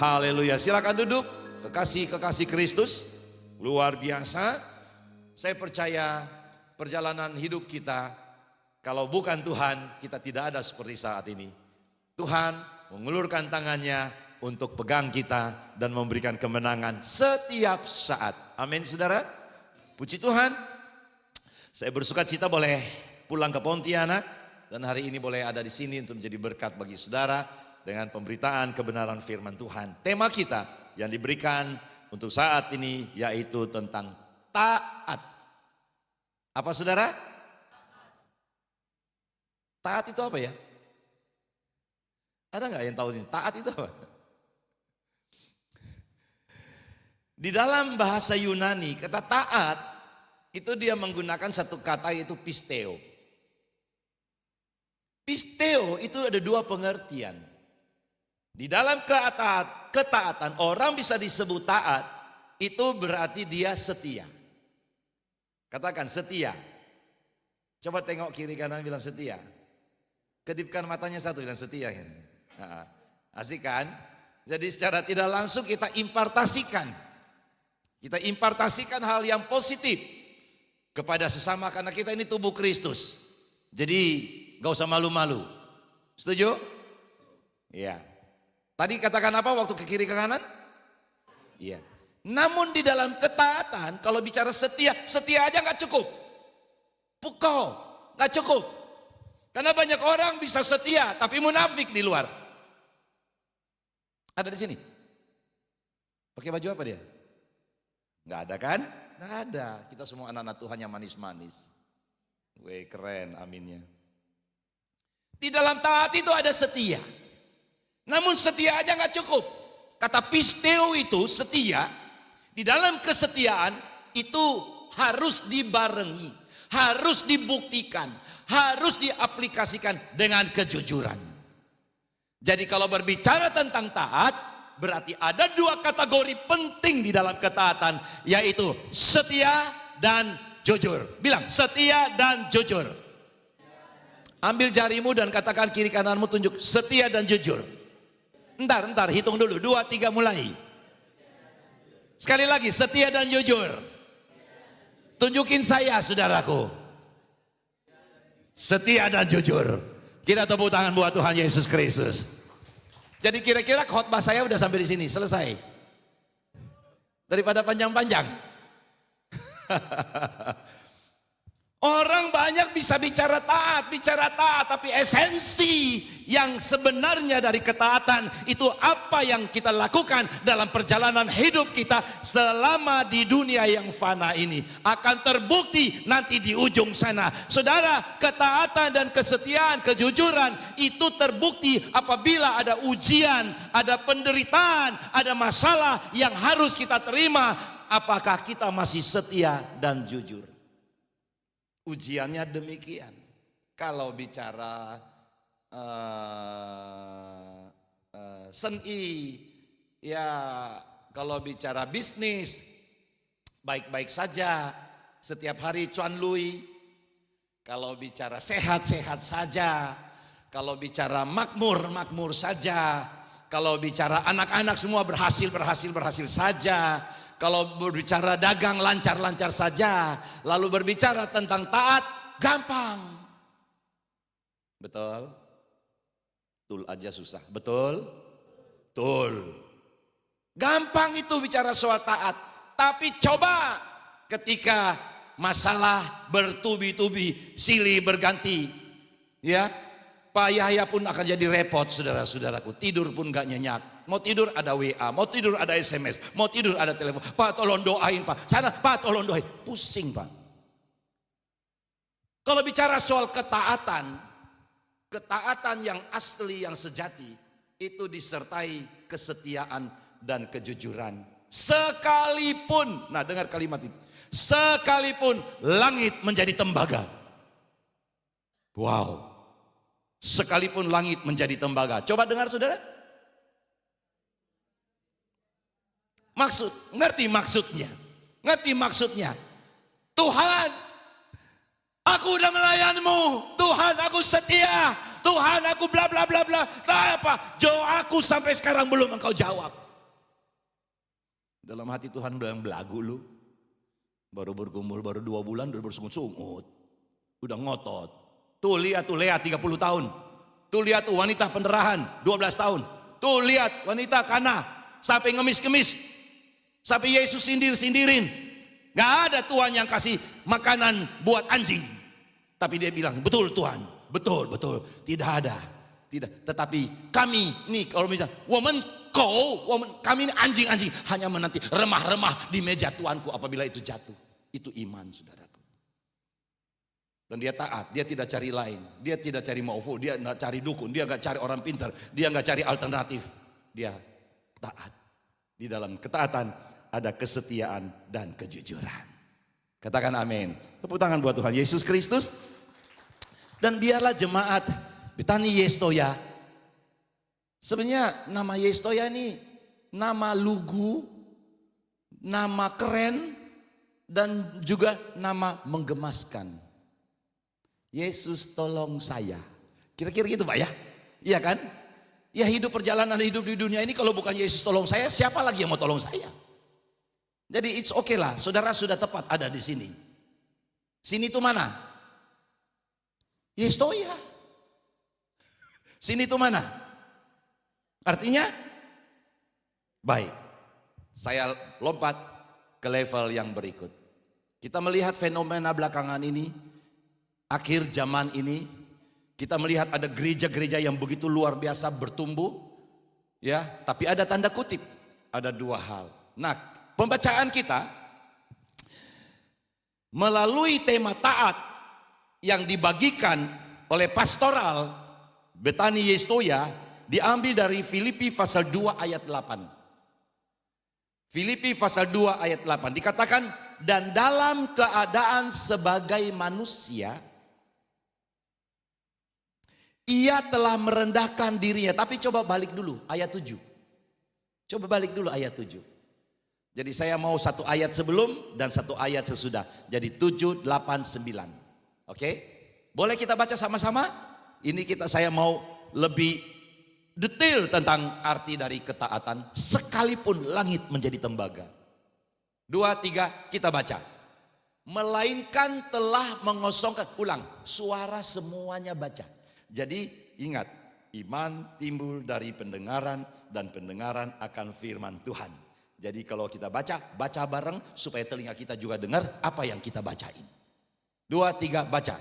Haleluya. Silakan duduk. Kekasih-kekasih Kristus, luar biasa. Saya percaya perjalanan hidup kita, kalau bukan Tuhan, kita tidak ada seperti saat ini. Tuhan mengulurkan tangannya untuk pegang kita dan memberikan kemenangan setiap saat. Amin, saudara. Puji Tuhan. Saya bersuka cita boleh pulang ke Pontianak dan hari ini boleh ada di sini untuk menjadi berkat bagi saudara dengan pemberitaan kebenaran firman Tuhan. Tema kita yang diberikan untuk saat ini yaitu tentang taat. Apa saudara? Taat itu apa ya? Ada nggak yang tahu ini? Taat itu apa? Di dalam bahasa Yunani kata taat itu dia menggunakan satu kata yaitu pisteo. Pisteo itu ada dua pengertian. Di dalam ketaatan orang bisa disebut taat, itu berarti dia setia. Katakan setia. Coba tengok kiri kanan bilang setia. Kedipkan matanya satu bilang setia. Nah, asik kan? Jadi secara tidak langsung kita impartasikan. Kita impartasikan hal yang positif kepada sesama karena kita ini tubuh Kristus. Jadi gak usah malu-malu. Setuju? Iya. Tadi katakan apa waktu ke kiri ke kanan? Iya. Namun di dalam ketaatan kalau bicara setia, setia aja gak cukup. Pukau, gak cukup. Karena banyak orang bisa setia tapi munafik di luar. Ada di sini? Pakai baju apa dia? Gak ada kan? Gak ada. Kita semua anak-anak Tuhan yang manis-manis. Weh keren, aminnya. Di dalam taat itu ada setia. Namun setia aja gak cukup. Kata pisteo itu setia. Di dalam kesetiaan itu harus dibarengi. Harus dibuktikan. Harus diaplikasikan dengan kejujuran. Jadi kalau berbicara tentang taat, berarti ada dua kategori penting di dalam ketaatan. Yaitu setia dan jujur. Bilang setia dan jujur. Ambil jarimu dan katakan kiri kananmu tunjuk setia dan jujur. Entar hitung dulu 2, 3 mulai. Sekali lagi setia dan jujur. Tunjukin saya saudaraku. Setia dan jujur. Kita tepuk tangan buat Tuhan Yesus Kristus. Jadi kira-kira khotbah saya udah sampai di sini, selesai. Daripada panjang-panjang. Orang banyak bisa bicara taat, tapi esensi yang sebenarnya dari ketaatan itu apa yang kita lakukan dalam perjalanan hidup kita selama di dunia yang fana ini akan terbukti nanti di ujung sana. Saudara, ketaatan dan kesetiaan, kejujuran itu terbukti apabila ada ujian, ada penderitaan, ada masalah yang harus kita terima. Apakah kita masih setia dan jujur? Ujiannya demikian. Kalau bicara seni, ya kalau bicara bisnis, baik-baik saja. Setiap hari cuan lui. Kalau bicara sehat-sehat saja. Kalau bicara makmur saja. Kalau bicara anak-anak semua berhasil saja. Kalau berbicara dagang lancar-lancar saja. Lalu berbicara tentang taat gampang. Betul? Betul aja susah. Betul? Betul. Gampang itu bicara soal taat. Tapi coba ketika masalah bertubi-tubi, silih berganti. Ya, Pak Yahya pun akan jadi repot saudara-saudaraku. Tidur pun gak nyenyak. Mau tidur ada WA, mau tidur ada SMS, mau tidur ada telepon. Pak tolong doain Pak, sana Pak tolong doain. Pusing Pak. Kalau bicara soal ketaatan, ketaatan yang asli, yang sejati, itu disertai kesetiaan dan kejujuran. Sekalipun, nah dengar kalimat ini, sekalipun langit menjadi tembaga. Wow, sekalipun langit menjadi tembaga. Coba dengar saudara. Ngerti maksudnya. Tuhan, aku udah melayanimu. Tuhan, aku setia. Tuhan, aku bla bla bla bla. Tak apa, doaku sampai sekarang belum engkau jawab. Dalam hati Tuhan bilang, belagu lu. Baru bergumul, baru 2 bulan, udah bersungut-sungut. Udah ngotot. Tuh lihat tuh Lea 30 tahun. Tuh lihat tuh wanita pendarahan 12 tahun. Tuh lihat wanita Kana sampai ngemis-ngemis. Sampai Yesus sindir-sindirin. Gak ada Tuhan yang kasih makanan buat anjing. Tapi dia bilang, betul Tuhan. Betul, betul. Tidak ada. Tidak. Tetapi kami, nih kalau misalnya, kami ini anjing-anjing. Hanya menanti remah-remah di meja Tuanku apabila itu jatuh. Itu iman, saudaraku. Dan dia taat, dia tidak cari lain. Dia tidak cari maufu, dia tidak cari dukun. Dia tidak cari orang pintar, dia tidak cari alternatif. Dia taat. Di dalam ketaatan ada kesetiaan dan kejujuran. Katakan amin. Tepuk tangan buat Tuhan Yesus Kristus. Dan biarlah jemaat Betani Yestoya. Sebenarnya nama Yestoya ini nama lugu, nama keren, dan juga nama menggemaskan. Yesus tolong saya. Kira-kira gitu Pak ya? Iya kan? Ya hidup perjalanan hidup di dunia ini kalau bukan Yesus tolong saya, siapa lagi yang mau tolong saya? Jadi it's okay lah, saudara sudah tepat ada di sini. Sini itu mana? Yestoya. Sini itu mana? Artinya baik. Saya lompat ke level yang berikut. Kita melihat fenomena belakangan ini, akhir zaman ini, kita melihat ada gereja-gereja yang begitu luar biasa bertumbuh, ya. Tapi ada tanda kutip, ada 2 hal. Nah, pembacaan kita melalui tema taat yang dibagikan oleh pastoral Betani Yestoya diambil dari Filipi pasal 2 ayat 8. Filipi pasal 2 ayat 8 dikatakan, dan dalam keadaan sebagai manusia ia telah merendahkan dirinya. Tapi coba balik dulu ayat 7. Coba balik dulu ayat 7. Jadi saya mau 1 ayat sebelum dan 1 ayat sesudah. Jadi 7, 8, 9. Oke? Boleh kita baca sama-sama? Ini saya mau lebih detail tentang arti dari ketaatan. Sekalipun langit menjadi tembaga. 2, 3 kita baca. Melainkan telah mengosongkan. Ulang, suara semuanya baca. Jadi ingat, iman timbul dari pendengaran dan pendengaran akan firman Tuhan. Jadi kalau kita baca bareng supaya telinga kita juga dengar apa yang kita bacain. 2, 3 baca.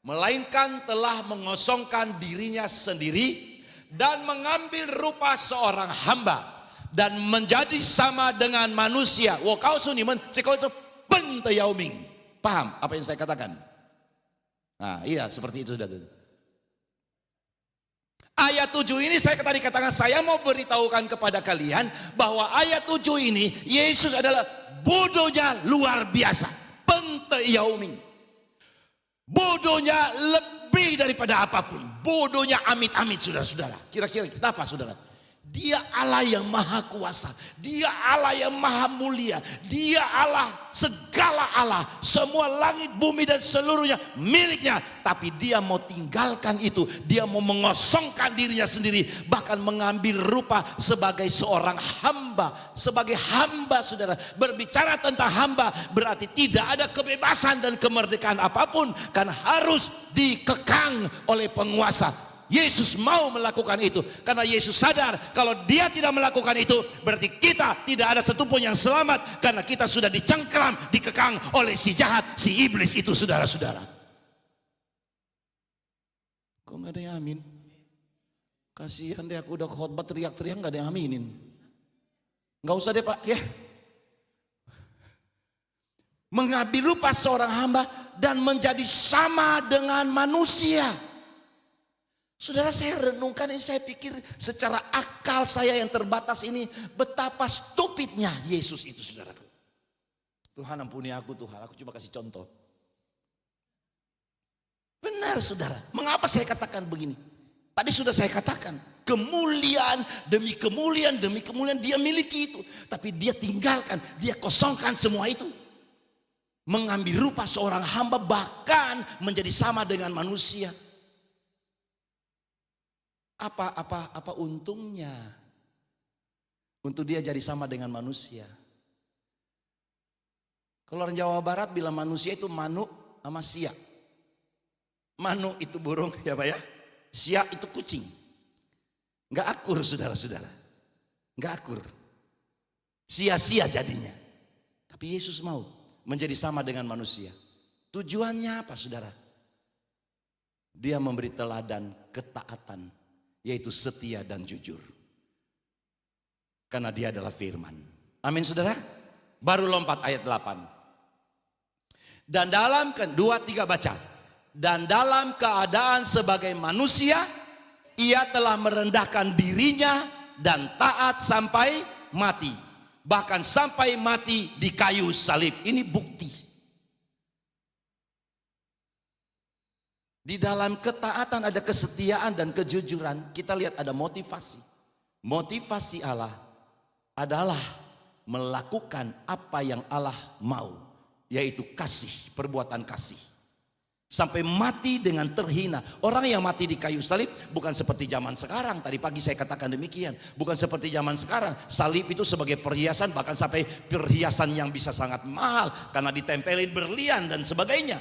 Melainkan telah mengosongkan dirinya sendiri dan mengambil rupa seorang hamba dan menjadi sama dengan manusia. Paham apa yang saya katakan? Nah, iya seperti itu sudah. Ayat 7 ini saya tadi katakan, saya mau beritahukan kepada kalian bahwa ayat 7 ini Yesus adalah bodohnya luar biasa. Penteyauming. Bodohnya lebih daripada apapun. Bodohnya amit-amit saudara-saudara. Kira-kira kenapa saudara? Dia Allah yang maha kuasa. Dia Allah yang maha mulia. Dia Allah, segala Allah. Semua langit, bumi dan seluruhnya miliknya. Tapi dia mau tinggalkan itu. Dia mau mengosongkan dirinya sendiri. Bahkan mengambil rupa sebagai seorang hamba. Sebagai hamba saudara. Berbicara tentang hamba berarti tidak ada kebebasan dan kemerdekaan apapun. Karena harus dikekang oleh penguasa. Yesus mau melakukan itu karena Yesus sadar kalau dia tidak melakukan itu berarti kita tidak ada satupun yang selamat karena kita sudah dicengkram, dikekang oleh si jahat, si iblis itu saudara-saudara. Kok nggak ada yang amin? Kasihan deh, aku udah khotbah teriak-teriak nggak ada yang aminin. Nggak usah deh Pak ya. Mengambil rupa seorang hamba dan menjadi sama dengan manusia. Saudara, saya renungkan ini, saya pikir secara akal saya yang terbatas ini betapa stupidnya Yesus itu saudara. Tuhan ampuni aku Tuhan, aku cuma kasih contoh. Benar saudara, mengapa saya katakan begini? Tadi sudah saya katakan, kemuliaan demi kemuliaan demi kemuliaan dia miliki itu. Tapi dia tinggalkan, dia kosongkan semua itu. Mengambil rupa seorang hamba bahkan menjadi sama dengan manusia. Apa untungnya? Untuk dia jadi sama dengan manusia. Kalau orang Jawa Barat bilang manusia itu manuk sama sia. Manuk itu burung ya Pak ya. Sia itu kucing. Nggak akur saudara-saudara. Nggak akur. Sia-sia jadinya. Tapi Yesus mau menjadi sama dengan manusia. Tujuannya apa saudara? Dia memberi teladan ketaatan, yaitu setia dan jujur. Karena dia adalah firman. Amin saudara. Baru lompat ayat 8. Dan dalam 2-3 baca. Dan dalam keadaan sebagai manusia, ia telah merendahkan dirinya dan taat sampai mati. Bahkan sampai mati di kayu salib. Ini bukti. Di dalam ketaatan ada kesetiaan dan kejujuran. Kita lihat ada motivasi. Motivasi Allah adalah melakukan apa yang Allah mau, yaitu kasih, perbuatan kasih. Sampai mati dengan terhina. Orang yang mati di kayu salib bukan seperti zaman sekarang. Tadi pagi saya katakan demikian. Bukan seperti zaman sekarang. Salib itu sebagai perhiasan, bahkan sampai perhiasan yang bisa sangat mahal karena ditempelin berlian dan sebagainya.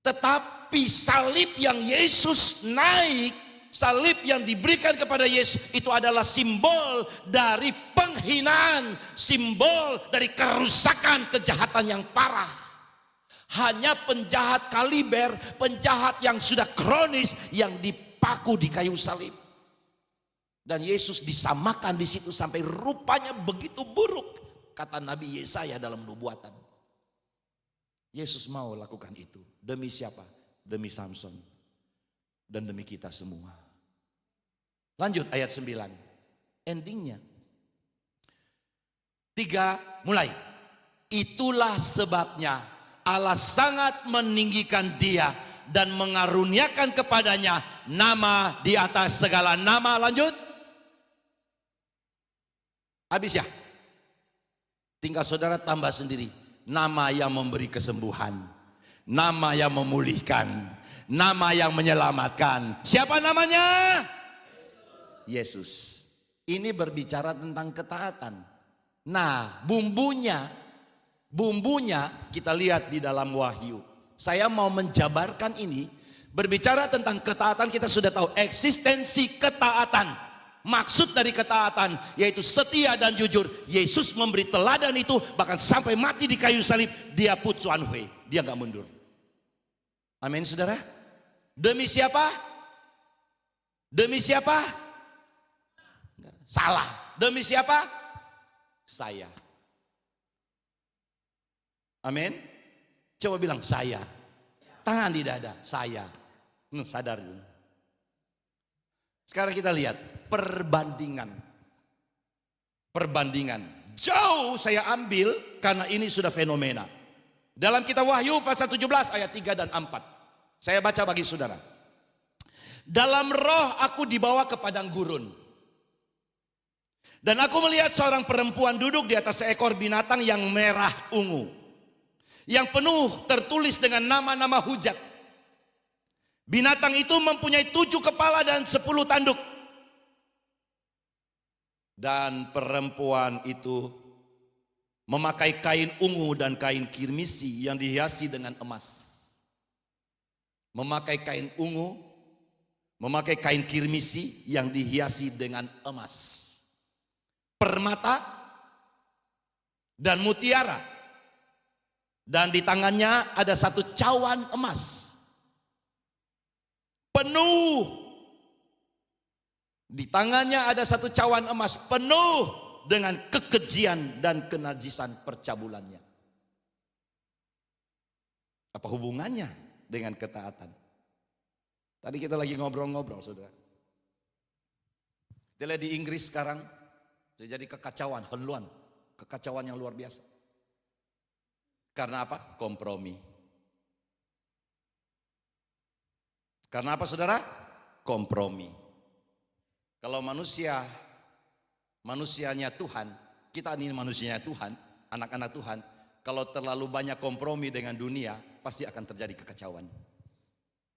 Tetapi salib yang Yesus naik, salib yang diberikan kepada Yesus itu adalah simbol dari penghinaan, simbol dari kerusakan, kejahatan yang parah. Hanya penjahat kaliber, penjahat yang sudah kronis yang dipaku di kayu salib. Dan Yesus disamakan di situ sampai rupanya begitu buruk, kata Nabi Yesaya dalam nubuatan. Yesus mau lakukan itu. Demi siapa? Demi Samson. Dan demi kita semua. Lanjut ayat 9. Endingnya. 3 mulai. Itulah sebabnya Allah sangat meninggikan dia dan mengaruniakan kepadanya nama di atas segala nama. Lanjut. Habis ya? Tinggal saudara tambah sendiri. Nama yang memberi kesembuhan, nama yang memulihkan, nama yang menyelamatkan. Siapa namanya? Yesus. Ini berbicara tentang ketaatan. Nah, bumbunya kita lihat di dalam Wahyu. Saya mau menjabarkan ini. Berbicara tentang ketaatan, kita sudah tahu eksistensi ketaatan. Maksud dari ketaatan yaitu setia dan jujur. Yesus memberi teladan itu, bahkan sampai mati di kayu salib. Dia put Chuan Hui, dia gak mundur. Amin saudara. Demi siapa? Demi siapa? Salah. Demi siapa? Saya. Amin. Coba bilang saya. Tangan di dada, saya. Sadar itu. Sekarang kita lihat perbandingan. Jauh saya ambil karena ini sudah fenomena. Dalam kitab Wahyu pasal 17 ayat 3 dan 4. Saya baca bagi saudara. Dalam roh aku dibawa ke padang gurun. Dan aku melihat seorang perempuan duduk di atas seekor binatang yang merah ungu. Yang penuh tertulis dengan nama-nama hujat. Binatang itu mempunyai 7 kepala dan 10 tanduk. Dan perempuan itu memakai kain ungu dan kain kirmisi yang dihiasi dengan emas. Memakai kain ungu, memakai kain kirmisi yang dihiasi dengan emas. Permata dan mutiara. Dan di tangannya ada 1 cawan emas. Penuh. Di tangannya ada 1 cawan emas penuh dengan kekejian dan kenajisan percabulannya. Apa hubungannya dengan ketaatan? Tadi kita lagi ngobrol-ngobrol saudara. Kita lihat di Inggris sekarang terjadi kekacauan, heluan, kekacauan yang luar biasa. Karena apa? Kompromi. Karena apa saudara? Kompromi. Kalau manusianya Tuhan, kita ini manusianya Tuhan, anak-anak Tuhan, kalau terlalu banyak kompromi dengan dunia, pasti akan terjadi kekacauan.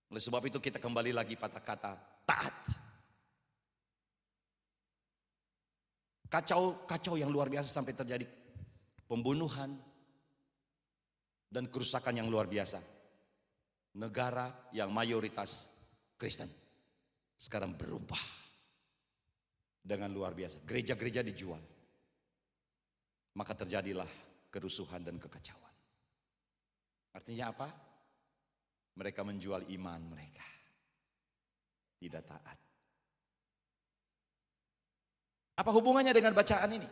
Oleh sebab itu kita kembali lagi pada kata taat. Kacau yang luar biasa sampai terjadi pembunuhan dan kerusakan yang luar biasa. Negara yang mayoritas Kristen sekarang berubah dengan luar biasa. Gereja-gereja dijual. Maka terjadilah kerusuhan dan kekacauan. Artinya apa? Mereka menjual iman mereka. Tidak taat. Apa hubungannya dengan bacaan ini?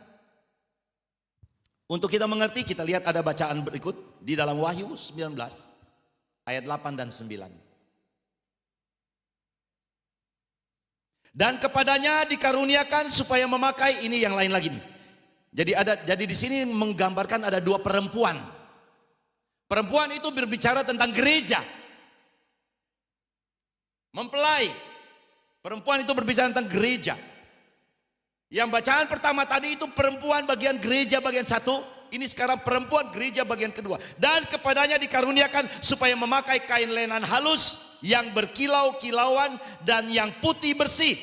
Untuk kita mengerti, kita lihat ada bacaan berikut di dalam Wahyu 19 ayat 8 dan 9. Dan kepadanya dikaruniakan supaya memakai, ini yang lain lagi nih. Jadi di sini menggambarkan ada dua perempuan. Perempuan itu berbicara tentang gereja. Mempelai. Perempuan itu berbicara tentang gereja. Yang bacaan pertama tadi itu perempuan bagian gereja bagian satu. Ini sekarang perempuan gereja bagian kedua. Dan kepadanya dikaruniakan supaya memakai kain lenan halus yang berkilau-kilauan dan yang putih bersih.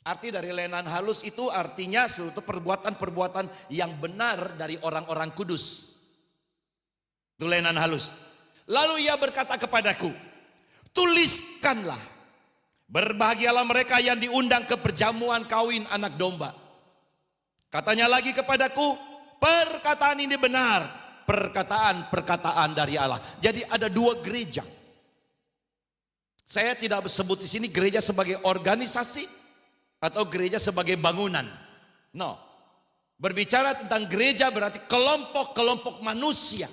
Arti dari lenan halus itu artinya suatu perbuatan-perbuatan yang benar dari orang-orang kudus. Itu lenan halus. Lalu ia berkata kepadaku, tuliskanlah, berbahagialah mereka yang diundang ke perjamuan kawin anak domba. Katanya lagi kepadaku, perkataan ini benar, perkataan dari Allah. Jadi ada dua gereja. Saya tidak sebut di sini gereja sebagai organisasi atau gereja sebagai bangunan. No. Berbicara tentang gereja berarti kelompok-kelompok manusia.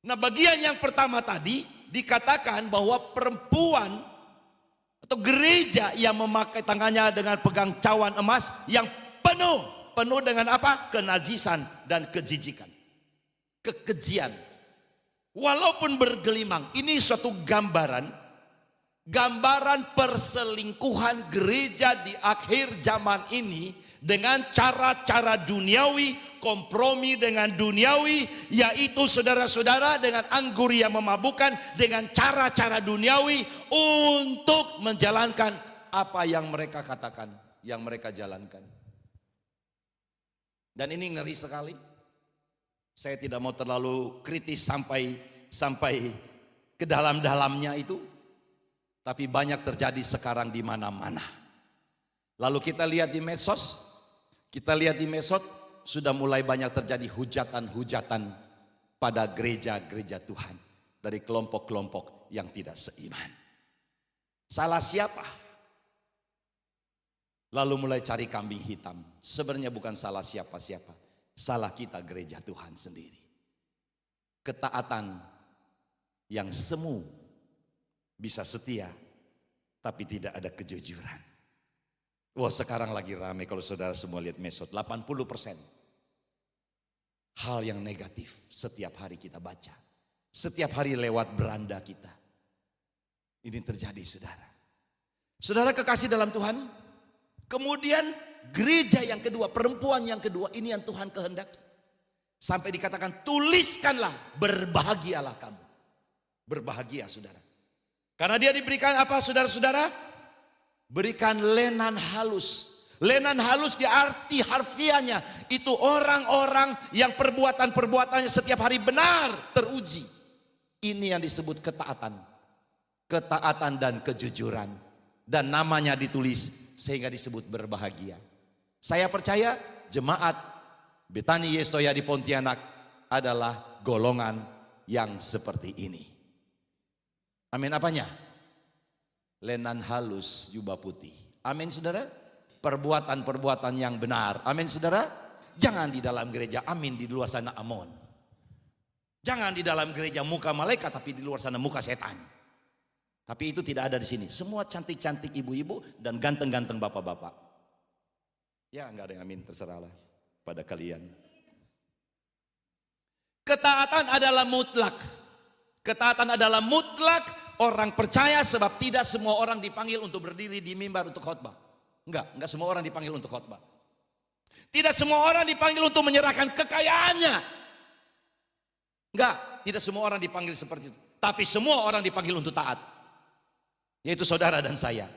Nah, bagian yang pertama tadi dikatakan bahwa perempuan atau gereja yang memakai tangannya dengan pegang cawan emas yang penuh dengan apa? Kenajisan dan kejijikan, kekejian. Walaupun bergelimang, ini suatu gambaran perselingkuhan gereja di akhir zaman ini dengan cara-cara duniawi, kompromi dengan duniawi, yaitu saudara-saudara dengan anggur yang memabukkan, dengan cara-cara duniawi untuk menjalankan apa yang mereka katakan, yang mereka jalankan. Dan ini ngeri sekali. Saya tidak mau terlalu kritis sampai ke dalam-dalamnya itu, tapi banyak terjadi sekarang di mana-mana. Lalu kita lihat di medsos, sudah mulai banyak terjadi hujatan-hujatan pada gereja-gereja Tuhan dari kelompok-kelompok yang tidak seiman. Salah siapa? Lalu mulai cari kambing hitam. Sebenarnya bukan salah siapa-siapa, salah kita gereja Tuhan sendiri. Ketaatan yang semu bisa setia, tapi tidak ada kejujuran. Wah, sekarang lagi ramai kalau saudara semua lihat medsos, 80% hal yang negatif setiap hari kita baca. Setiap hari lewat beranda kita. Ini terjadi, saudara. Saudara kekasih dalam Tuhan, kemudian gereja yang kedua, perempuan yang kedua, ini yang Tuhan kehendaki. Sampai dikatakan, tuliskanlah, berbahagialah kamu. Berbahagia, saudara. Karena dia diberikan apa, saudara-saudara? Berikan lenan halus. Lenan halus di arti harfiahnya itu orang-orang yang perbuatan-perbuatannya setiap hari benar teruji. Ini yang disebut ketaatan. Ketaatan dan kejujuran. Dan namanya ditulis sehingga disebut berbahagia. Saya percaya jemaat Betani Yestoya di Pontianak adalah golongan yang seperti ini. Amin apanya? Lenan halus, jubah putih. Amin saudara. Perbuatan-perbuatan yang benar. Amin saudara. Jangan di dalam gereja amin, di luar sana amon. Jangan di dalam gereja muka malaikat tapi di luar sana muka setan. Tapi itu tidak ada di sini. Semua cantik-cantik ibu-ibu dan ganteng-ganteng bapak-bapak. Ya enggak ada yang amin, terserahlah pada kalian. Ketaatan adalah mutlak. Ketaatan adalah mutlak. Orang percaya sebab tidak semua orang dipanggil untuk berdiri di mimbar untuk khotbah. Enggak semua orang dipanggil untuk khotbah. Tidak semua orang dipanggil untuk menyerahkan kekayaannya. Enggak, tidak semua orang dipanggil seperti itu. Tapi semua orang dipanggil untuk taat. Yaitu saudara dan saya.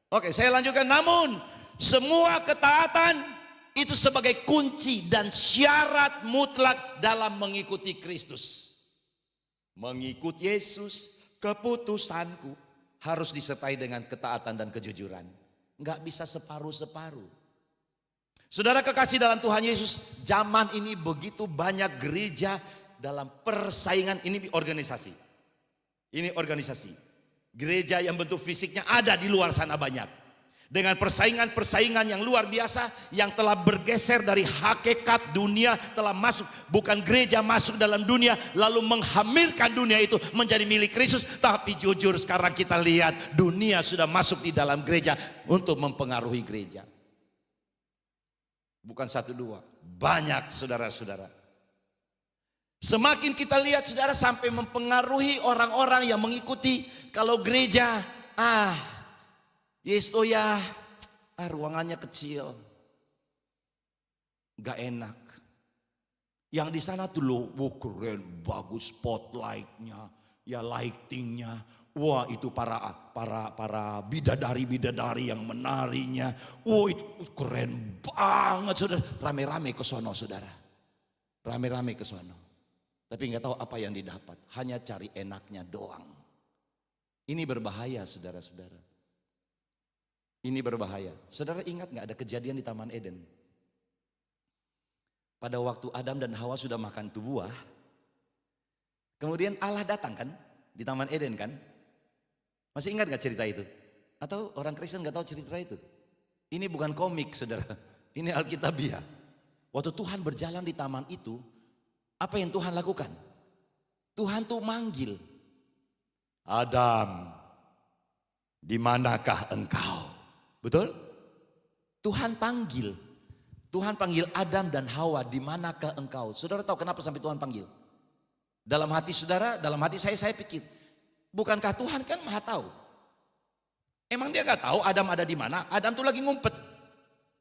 Oke, saya lanjutkan. Namun Semua ketaatan itu sebagai kunci dan syarat mutlak dalam mengikuti Kristus. Mengikut Yesus, keputusanku harus disertai dengan ketaatan dan kejujuran. Enggak bisa separuh-separuh. Saudara kekasih dalam Tuhan Yesus, zaman ini begitu banyak gereja dalam persaingan. Ini organisasi. Ini organisasi. Gereja yang bentuk fisiknya ada di luar sana banyak. Dengan persaingan-persaingan yang luar biasa, yang telah bergeser dari hakikat dunia, telah masuk, bukan gereja masuk dalam dunia lalu menghamirkan dunia itu menjadi milik Kristus. Tapi jujur sekarang kita lihat dunia sudah masuk di dalam gereja untuk mempengaruhi gereja. Bukan satu dua, banyak saudara-saudara. Semakin kita lihat saudara, sampai mempengaruhi orang-orang yang mengikuti. Kalau gereja Yestoya, ruangannya kecil, gak enak. Yang di sana tuh loh, keren, bagus spotlightnya, ya lightingnya. Wah itu para bidadari-bidadari yang menarinya. Wah itu keren banget saudara. Rame-rame ke sono saudara. Rame-rame ke sono. Tapi nggak tahu apa yang didapat. Hanya cari enaknya doang. Ini berbahaya saudara-saudara. Ini berbahaya. Saudara ingat gak ada kejadian di Taman Eden? Pada waktu Adam dan Hawa sudah makan tuh buah, kemudian Allah datang kan di Taman Eden kan? Masih ingat gak cerita itu? Atau orang Kristen gak tahu cerita itu? Ini bukan komik saudara, ini Alkitabiah. Waktu Tuhan berjalan di taman itu, apa yang Tuhan lakukan? Tuhan tuh manggil, Adam, di manakah engkau? Betul? Tuhan panggil Adam dan Hawa, di manakah engkau? Saudara tahu kenapa sampai Tuhan panggil? Dalam hati saudara, dalam hati saya pikir, bukankah Tuhan kan maha tahu? Emang dia gak tahu Adam ada di mana? Adam tuh lagi ngumpet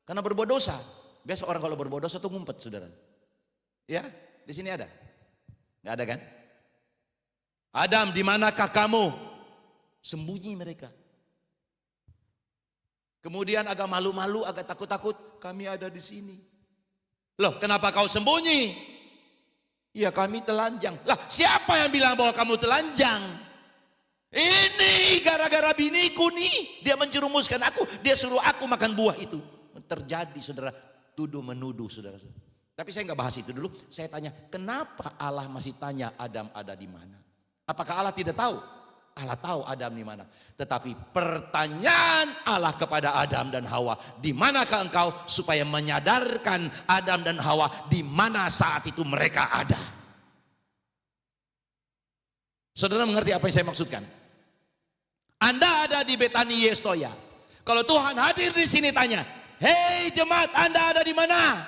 karena berbuat dosa. Biasa orang kalau berbuat dosa tuh ngumpet saudara. Ya, di sini ada? Gak ada kan? Adam, di manakah kamu? Sembunyi mereka. Kemudian agak malu-malu, agak takut-takut, kami ada di sini. Loh, kenapa kau sembunyi? Iya, kami telanjang. Lah, siapa yang bilang bahwa kamu telanjang? Ini gara-gara biniku nih, dia menjerumuskan aku, dia suruh aku makan buah itu. Terjadi saudara, tuduh menuduh saudara. Tapi saya nggak bahas itu dulu. Saya tanya, kenapa Allah masih tanya Adam ada di mana? Apakah Allah tidak tahu? Allah tahu Adam di mana. Tetapi pertanyaan Allah kepada Adam dan Hawa, di manakah engkau, supaya menyadarkan Adam dan Hawa di mana saat itu mereka ada. Saudara mengerti apa yang saya maksudkan? Anda ada di Betani Yestoya. Kalau Tuhan hadir di sini tanya, hei jemaat, Anda ada di mana?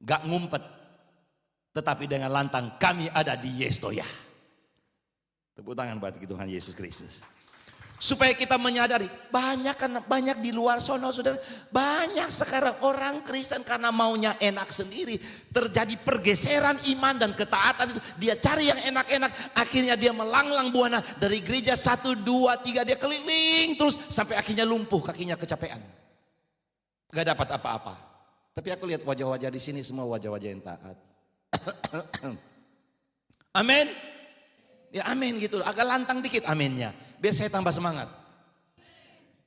Gak ngumpet, tetapi dengan lantang, kami ada di Yestoya. Tepuk tangan buat Tuhan Yesus Kristus. Supaya kita menyadari, banyak di luar sono saudara. Banyak sekarang orang Kristen karena maunya enak sendiri. Terjadi pergeseran iman dan ketaatan itu. Dia cari yang enak-enak. Akhirnya dia melanglang buana dari gereja 1, 2, 3. Dia keliling terus sampai akhirnya lumpuh, kakinya kecapean. Gak dapat apa-apa. Tapi aku lihat wajah-wajah di sini semua wajah-wajah yang taat. Amin. Ya amin gitu, agak lantang dikit aminnya, biar saya tambah semangat.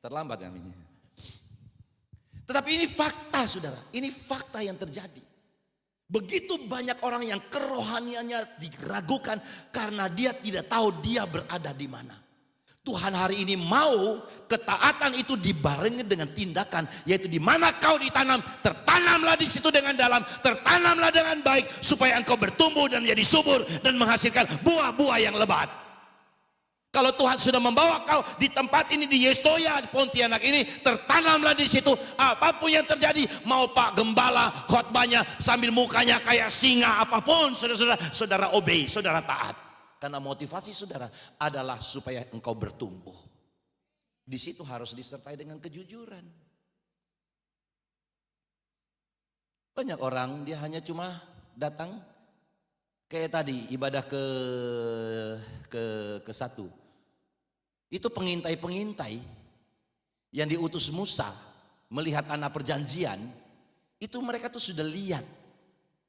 Terlambat aminnya. Tetapi ini fakta saudara, ini fakta yang terjadi. Begitu banyak orang yang kerohaniannya diragukan karena dia tidak tahu dia berada di mana. Tuhan hari ini mau ketaatan itu dibarengi dengan tindakan, yaitu di mana kau ditanam, tertanamlah di situ dengan dalam, tertanamlah dengan baik, supaya engkau bertumbuh dan menjadi subur dan menghasilkan buah-buah yang lebat. Kalau Tuhan sudah membawa kau di tempat ini di Yestoya, di Pontianak ini, tertanamlah di situ. Apapun yang terjadi, mau Pak Gembala khotbahnya sambil mukanya kayak singa, apapun, saudara obey, saudara taat. Karena motivasi saudara adalah supaya engkau bertumbuh. Di situ harus disertai dengan kejujuran. Banyak orang dia hanya cuma datang kayak tadi ibadah ke satu. Itu pengintai-pengintai yang diutus Musa melihat tanah perjanjian, itu mereka tuh sudah lihat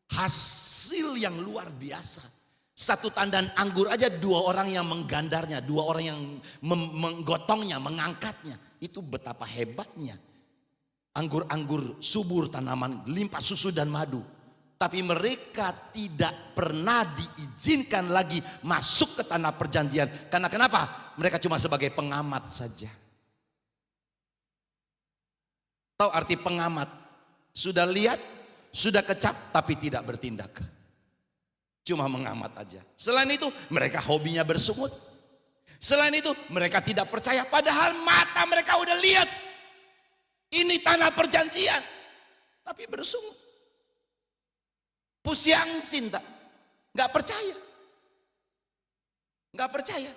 hasil yang luar biasa. Satu tandan anggur aja 2 orang yang menggandarnya, 2 orang yang menggotongnya, mengangkatnya. Itu betapa hebatnya. Anggur-anggur subur, tanaman limpah susu dan madu. Tapi mereka tidak pernah diizinkan lagi masuk ke tanah perjanjian. Karena kenapa? Mereka cuma sebagai pengamat saja. Tahu arti pengamat? Sudah lihat, sudah kecap, tapi tidak bertindak. Cuma mengamat aja. Selain itu mereka hobinya bersungut. Selain itu mereka tidak percaya. Padahal mata mereka udah lihat. Ini tanah perjanjian. Tapi bersungut. Pusiang cinta. Gak percaya. Gak percaya.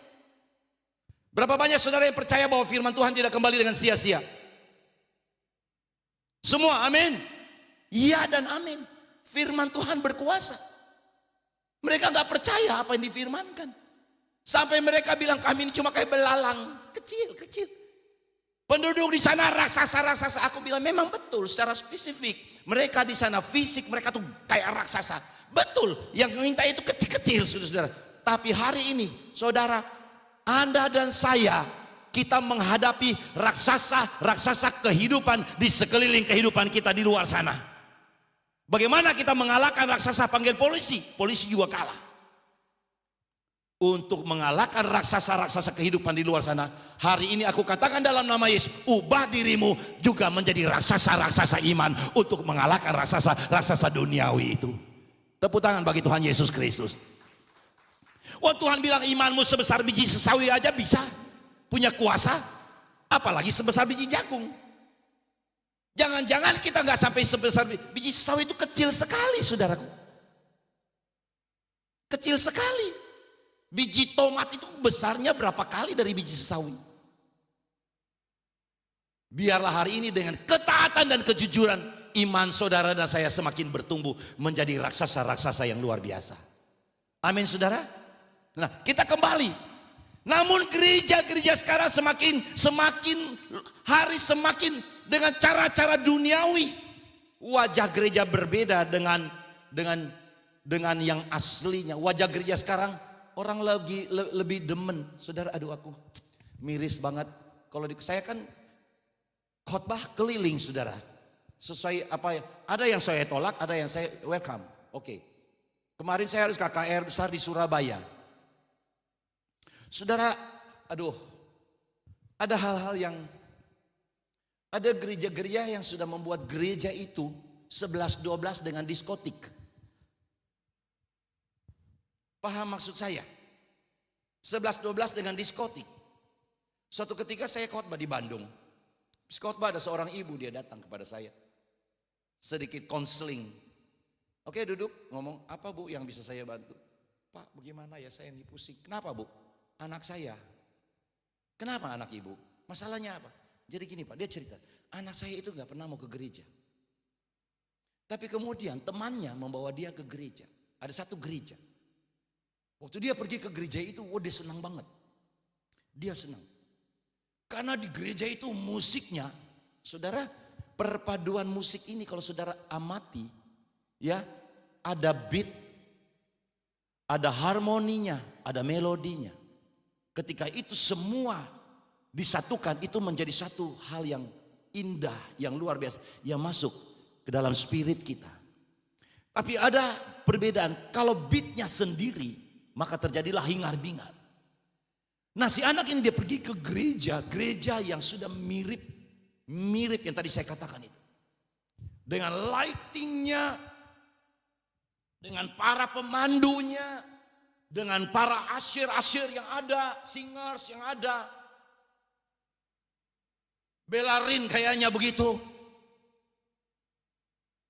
Berapa banyak saudara yang percaya bahwa firman Tuhan tidak kembali dengan sia-sia? Semua amin. Iya dan amin. Firman Tuhan berkuasa. Mereka gak percaya apa yang difirmankan. Sampai mereka bilang kami ini cuma kayak belalang. Kecil. Penduduk di sana raksasa. Aku bilang memang betul secara spesifik. Mereka di sana fisik mereka tuh kayak raksasa. Betul. Yang minta itu kecil-kecil saudara. Tapi hari ini saudara, Anda dan saya, kita menghadapi raksasa kehidupan di sekeliling kehidupan kita di luar sana. Bagaimana kita mengalahkan raksasa? Panggil polisi, polisi juga kalah. Untuk mengalahkan raksasa kehidupan di luar sana, hari ini aku katakan dalam nama Yesus, ubah dirimu juga menjadi raksasa iman untuk mengalahkan raksasa duniawi itu. Tepuk tangan bagi Tuhan Yesus Kristus. Oh, Tuhan bilang imanmu sebesar biji sesawi aja bisa punya kuasa, apalagi sebesar biji jagung. Jangan-jangan kita nggak sampai sebesar biji sawi, itu kecil sekali saudaraku. Kecil sekali. Biji tomat itu besarnya berapa kali dari biji sawi. Biarlah hari ini dengan ketaatan dan kejujuran, iman saudara dan saya semakin bertumbuh menjadi raksasa yang luar biasa. Amin saudara. Nah, kita kembali. Namun gereja-gereja sekarang semakin hari semakin dengan cara-cara duniawi. Wajah gereja berbeda dengan yang aslinya. Wajah gereja sekarang orang lebih demen. Saudara, aduh aku miris banget. Kalau saya kan khotbah keliling saudara. Sesuai apa ya? Ada yang saya tolak, ada yang saya welcome. Oke. Kemarin saya harus KKR besar di Surabaya. Saudara, aduh, ada hal-hal yang, ada gereja-gereja yang sudah membuat gereja itu 11-12 dengan diskotik. Paham maksud saya? 11-12 dengan diskotik. Suatu ketika saya khotbah di Bandung. Khotbah ada seorang ibu, dia datang kepada saya. Sedikit konseling. Oke, duduk, ngomong, apa Bu yang bisa saya bantu? Pak, bagaimana ya, saya ini pusing. Kenapa Bu? Anak saya. Kenapa anak ibu? Masalahnya apa? Jadi gini Pak, dia cerita, anak saya itu gak pernah mau ke gereja. Tapi kemudian temannya membawa dia ke gereja. Ada satu gereja. Waktu dia pergi ke gereja itu, dia senang banget. Dia senang. Karena di gereja itu musiknya, saudara, perpaduan musik ini kalau saudara amati, ya, ada beat, ada harmoninya, ada melodinya. Ketika itu semua disatukan, itu menjadi satu hal yang indah, yang luar biasa, yang masuk ke dalam spirit kita. Tapi ada perbedaan, kalau beatnya sendiri, maka terjadilah hingar-bingar. Nah, si anak ini dia pergi ke gereja yang sudah mirip yang tadi saya katakan itu. Dengan lightingnya, dengan para pemandunya, dengan para asyir yang ada, singers yang ada. Belarin kayaknya begitu.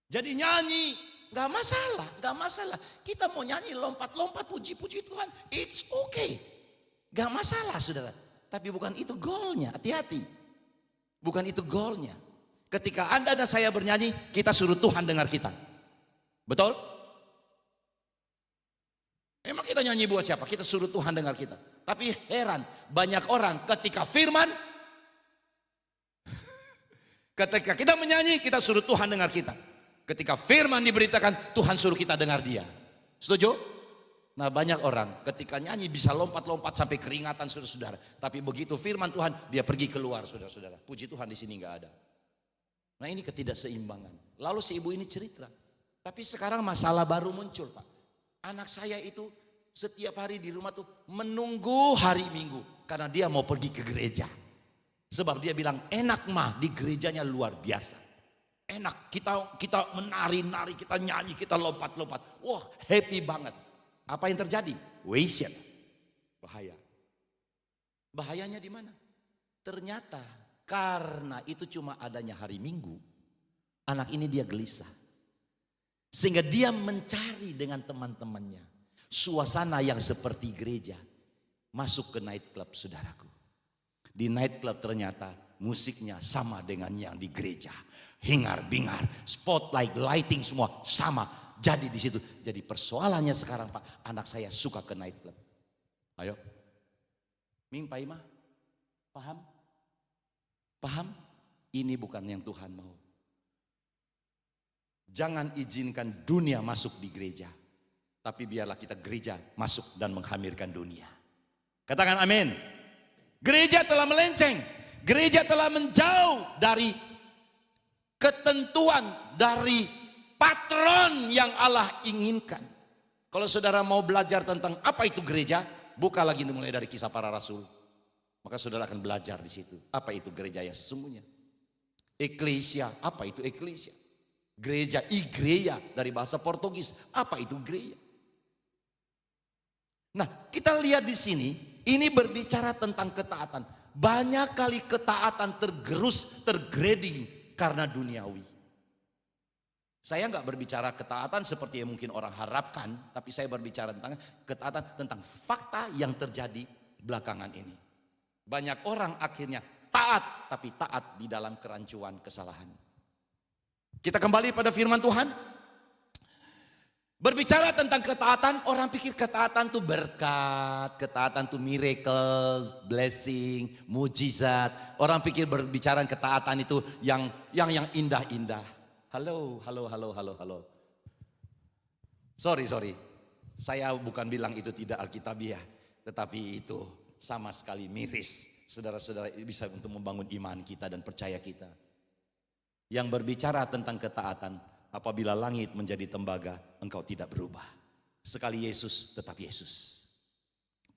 Jadi nyanyi, gak masalah. Kita mau nyanyi lompat-lompat puji-puji Tuhan, it's okay. Gak masalah saudara. Tapi bukan itu goalnya, hati-hati. Bukan itu goalnya. Ketika Anda dan saya bernyanyi, kita suruh Tuhan dengar kita. Betul? Emang kita nyanyi buat siapa? Kita suruh Tuhan dengar kita. Tapi heran, banyak orang ketika firman Ketika kita menyanyi, kita suruh Tuhan dengar kita. Ketika firman diberitakan, Tuhan suruh kita dengar dia. Setuju? Nah, banyak orang ketika nyanyi bisa lompat-lompat sampai keringatan, saudara-saudara. Tapi begitu firman Tuhan, dia pergi keluar, saudara-saudara. Puji Tuhan, di sini nggak ada. Nah, ini ketidakseimbangan. Lalu si ibu ini cerita. Tapi sekarang masalah baru muncul, Pak. Anak saya itu setiap hari di rumah tuh menunggu hari Minggu. Karena dia mau pergi ke gereja. Sebab dia bilang, enak mah di gerejanya luar biasa. Enak, kita menari-nari, kita nyanyi, kita lompat-lompat. Wah, happy banget. Apa yang terjadi? Wasted. Bahaya. Bahayanya di mana? Ternyata karena itu cuma adanya hari Minggu, anak ini dia gelisah. Sehingga dia mencari dengan teman-temannya suasana yang seperti gereja. Masuk ke night club, saudaraku. Di night club ternyata musiknya sama dengan yang di gereja. Hingar-bingar, spotlight, lighting semua sama. Jadi di situ. Jadi persoalannya sekarang, Pak, anak saya suka ke night club. Ayo. Ming, Pak Ima, paham? Paham? Ini bukan yang Tuhan mau. Jangan izinkan dunia masuk di gereja. Tapi biarlah kita gereja masuk dan menghamirkan dunia. Katakan amin. Gereja telah melenceng. Gereja telah menjauh dari ketentuan, dari patron yang Allah inginkan. Kalau saudara mau belajar tentang apa itu gereja, buka lagi mulai dari Kisah Para Rasul. Maka saudara akan belajar di situ. Apa itu gereja yang sesungguhnya? Eklesia, apa itu eklesia? Gereja, igreja dari bahasa Portugis, apa itu gereja? Nah, kita lihat di sini, ini berbicara tentang ketaatan. Banyak kali ketaatan tergerus, tergrading karena duniawi. Saya nggak berbicara ketaatan seperti yang mungkin orang harapkan, tapi saya berbicara tentang ketaatan, tentang fakta yang terjadi belakangan ini. Banyak orang akhirnya taat, tapi taat di dalam kerancuan kesalahan. Kita kembali pada firman Tuhan. Berbicara tentang ketaatan, orang pikir ketaatan itu berkat, ketaatan itu miracle, blessing, mujizat. Orang pikir berbicara ketaatan itu yang indah-indah. Halo. Sorry. Saya bukan bilang itu tidak alkitabiah, tetapi itu sama sekali miris. Saudara-saudara bisa untuk membangun iman kita dan percaya kita. Yang berbicara tentang ketaatan, apabila langit menjadi tembaga, engkau tidak berubah. Sekali Yesus, tetap Yesus.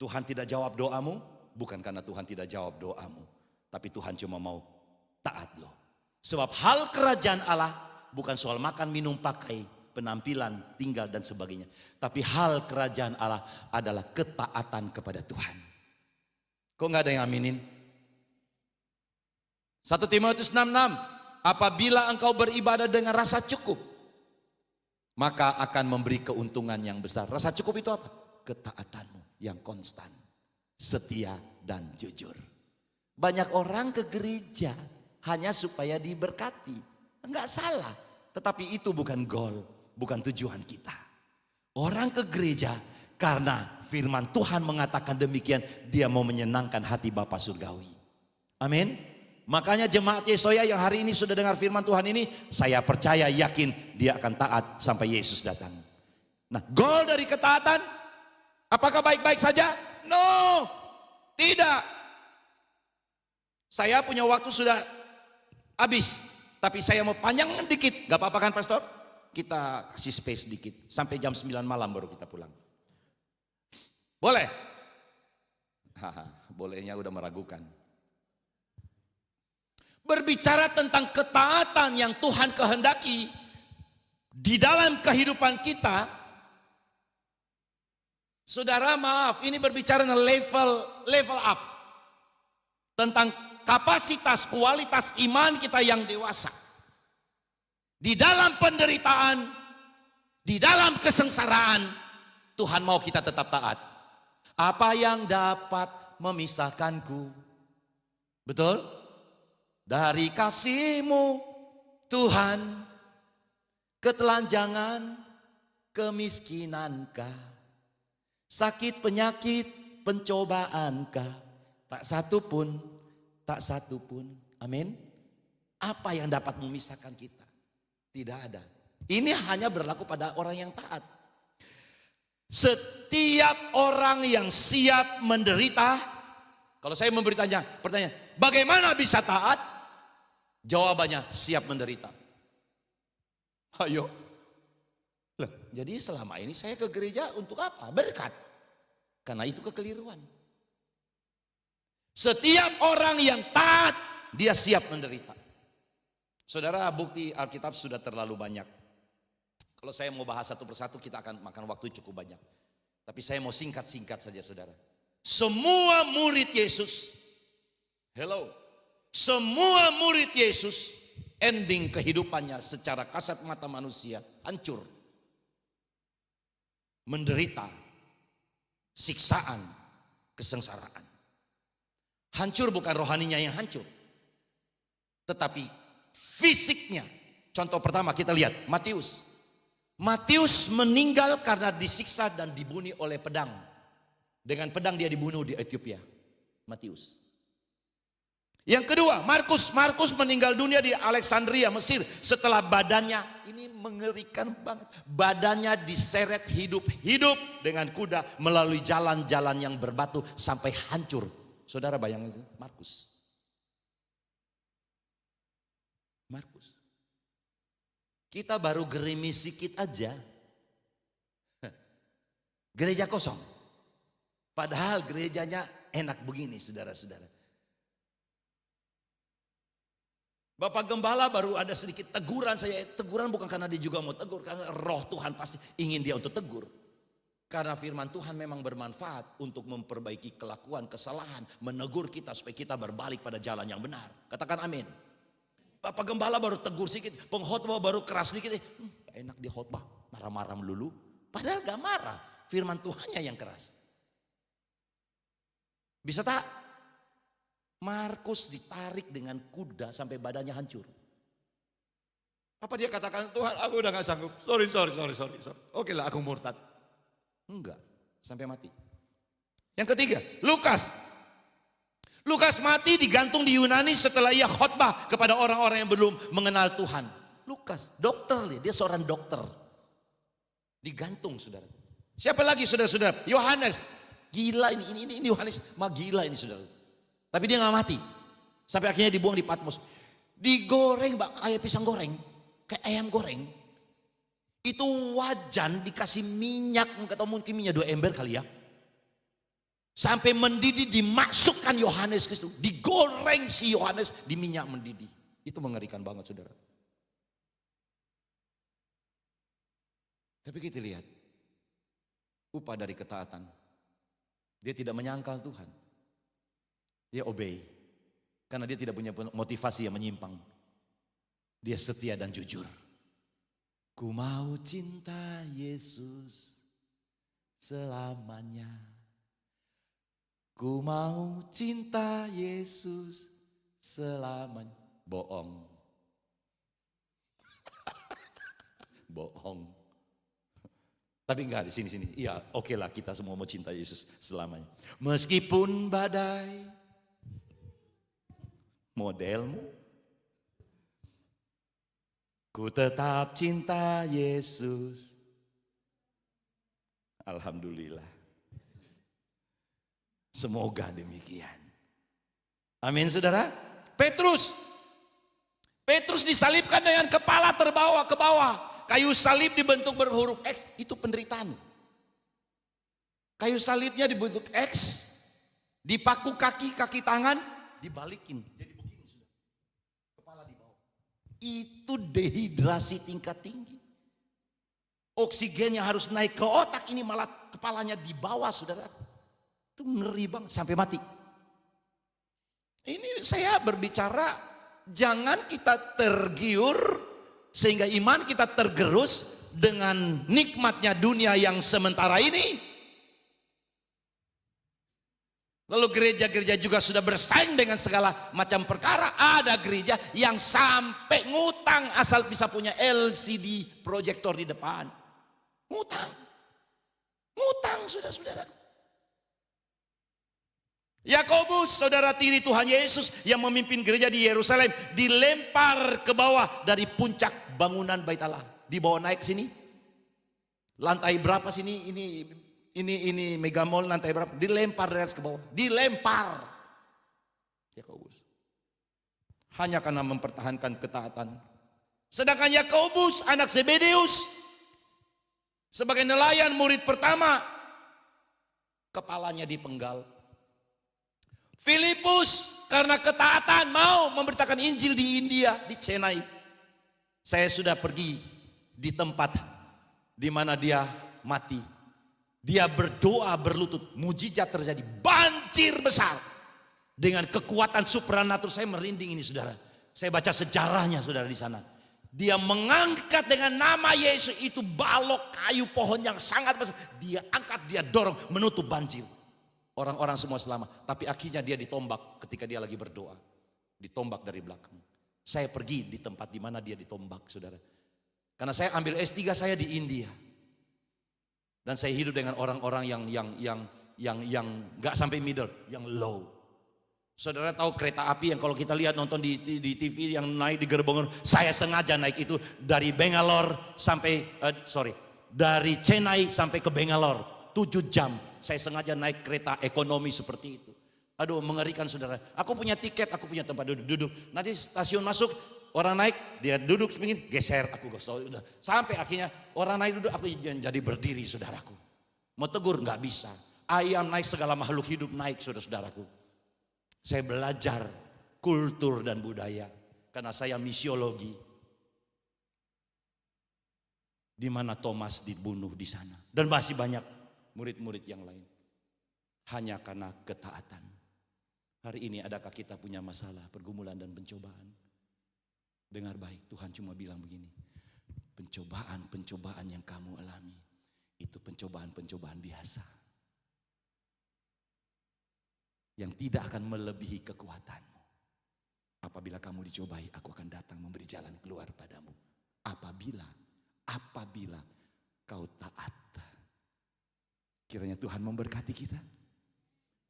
Tuhan tidak jawab doamu, bukan karena Tuhan tidak jawab doamu, tapi Tuhan cuma mau taat loh. Sebab hal kerajaan Allah bukan soal makan, minum, pakai, penampilan, tinggal dan sebagainya. Tapi hal kerajaan Allah adalah ketaatan kepada Tuhan. Kok nggak ada yang aminin? 1 Timotius 6:6. Apabila engkau beribadah dengan rasa cukup, maka akan memberi keuntungan yang besar. Rasa cukup itu apa? Ketaatanmu yang konstan, setia dan jujur. Banyak orang ke gereja hanya supaya diberkati. Enggak salah, tetapi itu bukan goal, bukan tujuan kita. Orang ke gereja karena firman Tuhan mengatakan demikian, dia mau menyenangkan hati Bapa Surgawi. Amin. Makanya jemaat Yesoya yang hari ini sudah dengar firman Tuhan ini, saya percaya, yakin dia akan taat sampai Yesus datang. Nah, goal dari ketaatan, apakah baik-baik saja? No, tidak. Saya punya waktu sudah habis, tapi saya mau panjang dikit. Gak apa-apa kan pastor? Kita kasih space dikit, sampai jam 9 malam baru kita pulang. Boleh? Bolehnya udah meragukan. Berbicara tentang ketaatan yang Tuhan kehendaki di dalam kehidupan kita. Saudara, maaf, ini berbicara tentang level up. Tentang kapasitas, kualitas iman kita yang dewasa. Di dalam penderitaan, di dalam kesengsaraan, Tuhan mau kita tetap taat. Apa yang dapat memisahkanku? Betul? Dari kasih-Mu Tuhan, ketelanjangan, kemiskinankah, sakit, penyakit, pencobaankah, tak satu pun, amin. Apa yang dapat memisahkan kita? Tidak ada. Ini hanya berlaku pada orang yang taat. Setiap orang yang siap menderita, kalau saya memberi pertanyaan, bagaimana bisa taat? Jawabannya, siap menderita. Ayo. Loh, jadi selama ini saya ke gereja untuk apa? Berkat. Karena itu kekeliruan. Setiap orang yang taat, dia siap menderita. Saudara, bukti Alkitab sudah terlalu banyak. Kalau saya mau bahas satu persatu, kita akan makan waktu cukup banyak. Tapi saya mau singkat-singkat saja, saudara. Semua murid Yesus, semua murid Yesus, ending kehidupannya secara kasat mata manusia, hancur. Menderita, siksaan, kesengsaraan. Hancur bukan rohaninya yang hancur, tetapi fisiknya. Contoh pertama kita lihat Matius. Matius meninggal karena disiksa dan dibunuh oleh pedang. Dengan pedang dia dibunuh di Ethiopia. Matius. Yang kedua, Markus meninggal dunia di Alexandria, Mesir, setelah badannya, ini mengerikan banget, badannya diseret hidup-hidup dengan kuda melalui jalan-jalan yang berbatu sampai hancur. Saudara bayangin, Markus. Kita baru gerimis sedikit aja, gereja kosong. Padahal gerejanya enak begini, saudara-saudara. Bapak Gembala baru ada sedikit teguran. Saya teguran bukan karena dia juga mau tegur, karena roh Tuhan pasti ingin dia untuk tegur. Karena firman Tuhan memang bermanfaat untuk memperbaiki kelakuan, kesalahan, menegur kita supaya kita berbalik pada jalan yang benar. Katakan amin. Bapak Gembala baru tegur sedikit, pengkhotbah baru keras sedikit. Enak di khotbah, marah-marah melulu. Padahal gak marah, firman Tuhannya yang keras. Bisa tak? Markus ditarik dengan kuda sampai badannya hancur. Apa dia katakan, Tuhan aku udah gak sanggup, sorry. Oke lah aku murtad. Enggak, sampai mati. Yang ketiga, Lukas mati digantung di Yunani setelah ia khotbah kepada orang-orang yang belum mengenal Tuhan. Lukas, dokter, dia seorang dokter. Digantung, saudara. Siapa lagi, saudara-saudara? Yohanes. Gila ini Yohanes, gila ini, saudara. Tapi dia gak mati. Sampai akhirnya dibuang di Patmos. Digoreng, kayak pisang goreng, kayak ayam goreng. Itu wajan dikasih minyak, atau mungkin minyak 2 ember kali ya. Sampai mendidih, dimasukkan Yohanes ke situ. Digoreng si Yohanes di minyak mendidih. Itu mengerikan banget, saudara. Tapi kita lihat upah dari ketaatan. Dia tidak menyangkal Tuhan. Dia obey. Karena dia tidak punya motivasi yang menyimpang. Dia setia dan jujur. Ku mau cinta Yesus selamanya. Ku mau cinta Yesus selamanya. Bohong. Bohong. Tapi enggak di sini. Iya, oke lah kita semua mau cinta Yesus selamanya. Meskipun badai modelmu, ku tetap cinta Yesus. Alhamdulillah. Semoga demikian. Amin, saudara. Petrus disalibkan dengan kepala terbawa ke bawah. Kayu salib dibentuk berhuruf X, itu penderitaan. Kayu salibnya dibentuk X, dipaku kaki tangan, dibalikin. Jadi begini, sudah. Kepala di bawah. Itu dehidrasi tingkat tinggi. Oksigennya harus naik ke otak, ini malah kepalanya di bawah, saudara. Itu ngeri banget, sampai mati. Ini saya berbicara, jangan kita tergiur sehingga iman kita tergerus dengan nikmatnya dunia yang sementara ini. Lalu gereja-gereja juga sudah bersaing dengan segala macam perkara. Ada gereja yang sampai ngutang asal bisa punya LCD proyektor di depan. Ngutang, saudara-saudara. Yakobus, saudara tiri Tuhan Yesus yang memimpin gereja di Yerusalem, dilempar ke bawah dari puncak bangunan Bait Allah. Dibawa naik sini. Lantai berapa sini? Ini Mega Mall lantai berapa? Dilempar dari atas ke bawah. Dilempar. Yakobus. Hanya karena mempertahankan ketaatan. Sedangkan Yakobus, anak Zebedeus, sebagai nelayan murid pertama, kepalanya dipenggal. Filipus karena ketaatan mau memberitakan Injil di India, di Chennai. Saya sudah pergi di tempat di mana dia mati. Dia berdoa berlutut, mujizat terjadi, banjir besar. Dengan kekuatan supranatural, saya merinding ini saudara. Saya baca sejarahnya saudara di sana. Dia mengangkat dengan nama Yesus itu balok kayu pohon yang sangat besar. Dia angkat, dia dorong, menutup banjir. Orang-orang semua selamat, tapi akhirnya dia ditombak ketika dia lagi berdoa. Ditombak dari belakang. Saya pergi di tempat di mana dia ditombak, saudara. Karena saya ambil S3 saya di India. Dan saya hidup dengan orang-orang yang nggak sampai middle, yang low. Saudara tahu kereta api yang kalau kita lihat nonton di TV yang naik di gerbong, saya sengaja naik itu dari Bangalore sampai dari Chennai sampai ke Bangalore 7 jam. Saya sengaja naik kereta ekonomi seperti itu. Aduh, mengerikan saudara. Aku punya tiket, aku punya tempat duduk. Nanti stasiun masuk, orang naik, dia duduk sepingin, geser, aku udah. Sampai akhirnya orang naik duduk, aku jadi berdiri saudaraku. Mau tegur nggak bisa. Ayam naik, segala makhluk hidup naik saudara-saudaraku. Saya belajar kultur dan budaya karena saya misiologi. Di mana Thomas dibunuh di sana dan masih banyak murid-murid yang lain. Hanya karena ketaatan. Hari ini adakah kita punya masalah, pergumulan dan pencobaan? Dengar baik, Tuhan cuma bilang begini. Pencobaan-pencobaan yang kamu alami, itu pencobaan-pencobaan biasa. Yang tidak akan melebihi kekuatanmu. Apabila kamu dicobai, aku akan datang memberi jalan keluar padamu. Apabila kau taat. Kiranya Tuhan memberkati kita.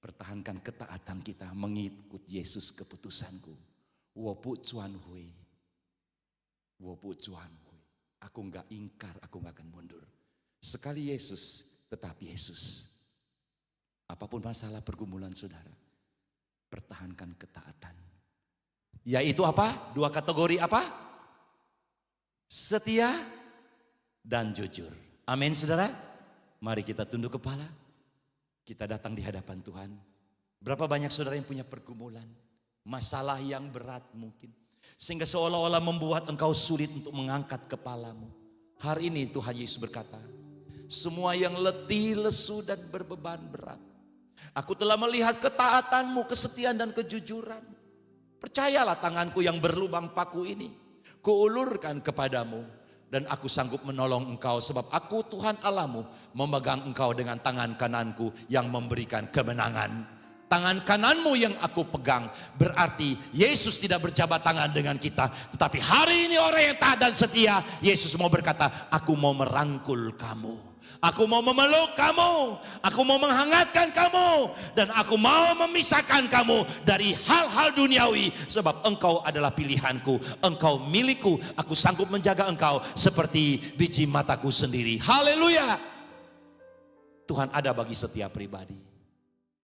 Pertahankan ketaatan kita mengikut Yesus keputusanku. Wopu cuan hui. Aku enggak ingkar, aku enggak akan mundur. Sekali Yesus, tetap Yesus. Apapun masalah pergumulan saudara, pertahankan ketaatan. Yaitu apa? 2 kategori apa? Setia dan jujur. Amin saudara. Mari kita tunduk kepala. Kita datang di hadapan Tuhan. Berapa banyak saudara yang punya pergumulan, masalah yang berat mungkin, sehingga seolah-olah membuat engkau sulit untuk mengangkat kepalamu. Hari ini Tuhan Yesus berkata, semua yang letih, lesu dan berbeban berat, aku telah melihat ketaatanmu, kesetiaan dan kejujuran. Percayalah, tanganku yang berlubang paku ini kuulurkan kepadamu. Dan aku sanggup menolong engkau sebab aku Tuhan Allahmu memegang engkau dengan tangan kananku yang memberikan kemenangan. Tangan kananmu yang aku pegang berarti Yesus tidak berjabat tangan dengan kita. Tetapi hari ini orang yang taat dan setia, Yesus mau berkata, aku mau merangkul kamu. Aku mau memeluk kamu, aku mau menghangatkan kamu, dan aku mau memisahkan kamu dari hal-hal duniawi. Sebab engkau adalah pilihanku, engkau milikku, aku sanggup menjaga engkau seperti biji mataku sendiri. Haleluya. Tuhan ada bagi setiap pribadi.